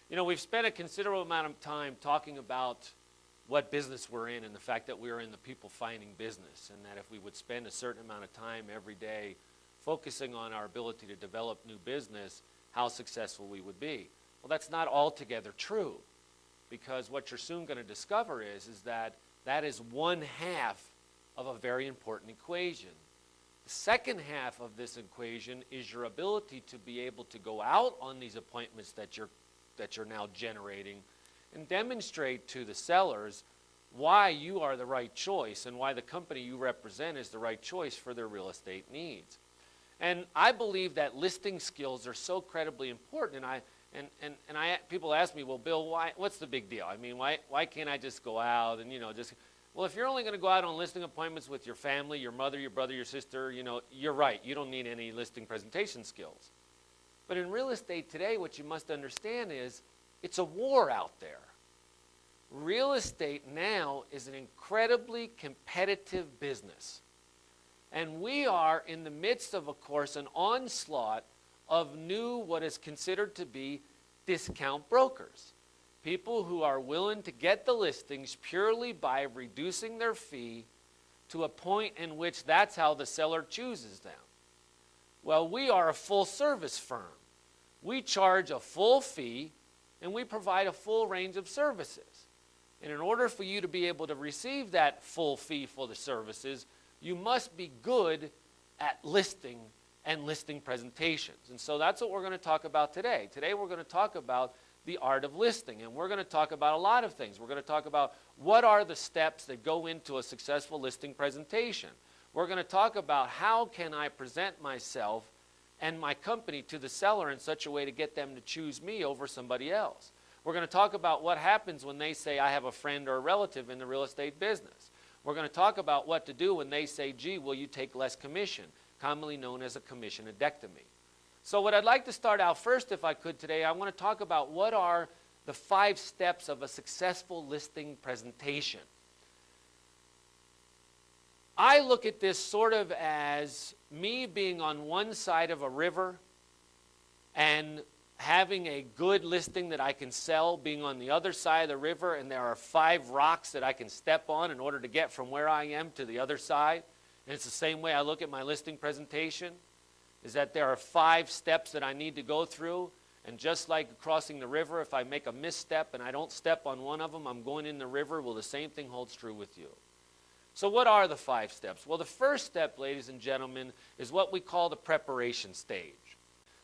You know, we've spent a considerable amount of time talking about what business we're in and the fact that we're in the people finding business, and that if we would spend a certain amount of time every day focusing on our ability to develop new business, how successful we would be. Well, that's not altogether true, because what you're soon going to discover is that that is one half of a very important equation. The second half of this equation is your ability to be able to go out on these appointments that you're now generating and demonstrate to the sellers why you are the right choice and why the company you represent is the right choice for their real estate needs. And I believe that listing skills are so incredibly important. And people ask me, well, Bill, what's the big deal? I mean, why can't I just go out and, just... Well, if you're only going to go out on listing appointments with your family, your mother, your brother, your sister, you're right. You don't need any listing presentation skills. But in real estate today, what you must understand is it's a war out there. Real estate now is an incredibly competitive business. And we are in the midst of course, an onslaught of new, what is considered to be discount brokers. People who are willing to get the listings purely by reducing their fee to a point in which that's how the seller chooses them. Well, we are a full-service firm. We charge a full fee, and we provide a full range of services. And in order for you to be able to receive that full fee for the services, you must be good at listing and listing presentations. And so that's what we're going to talk about today. Today we're going to talk about the art of listing, and we're going to talk about a lot of things. We're going to talk about what are the steps that go into a successful listing presentation. We're going to talk about how can I present myself and my company to the seller in such a way to get them to choose me over somebody else. We're going to talk about what happens when they say I have a friend or a relative in the real estate business. We're going to talk about what to do when they say, gee, will you take less commission, commonly known as a commissionadectomy. So what I'd like to start out first, if I could today, I want to talk about what are the 5 steps of a successful listing presentation. I look at this sort of as me being on one side of a river and having a good listing that I can sell being on the other side of the river, and there are 5 rocks that I can step on in order to get from where I am to the other side. And it's the same way I look at my listing presentation, is that there are 5 steps that I need to go through, and just like crossing the river, if I make a misstep and I don't step on one of them, I'm going in the river. Well, the same thing holds true with you. So what are the 5 steps? Well, the first step, ladies and gentlemen, is what we call the preparation stage.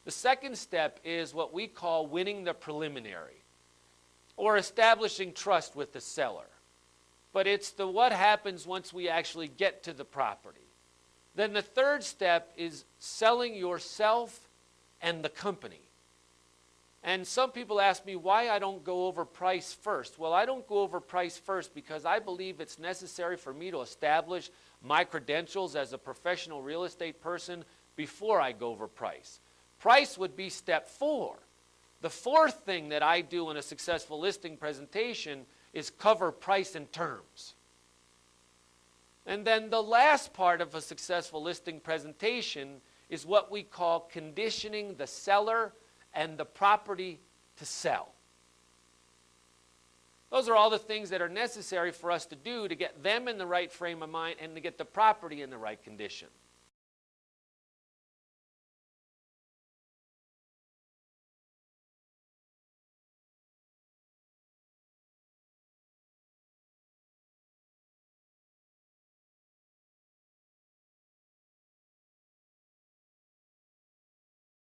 The second step is what we call winning the preliminary, or establishing trust with the seller. But it's the what happens once we actually get to the property. Then the third step is selling yourself and the company. And some people ask me why I don't go over price first. Well, I don't go over price first because I believe it's necessary for me to establish my credentials as a professional real estate person before I go over price. Price would be step 4. The fourth thing that I do in a successful listing presentation is cover price and terms. And then the last part of a successful listing presentation is what we call conditioning the seller and the property to sell. Those are all the things that are necessary for us to do to get them in the right frame of mind and to get the property in the right condition.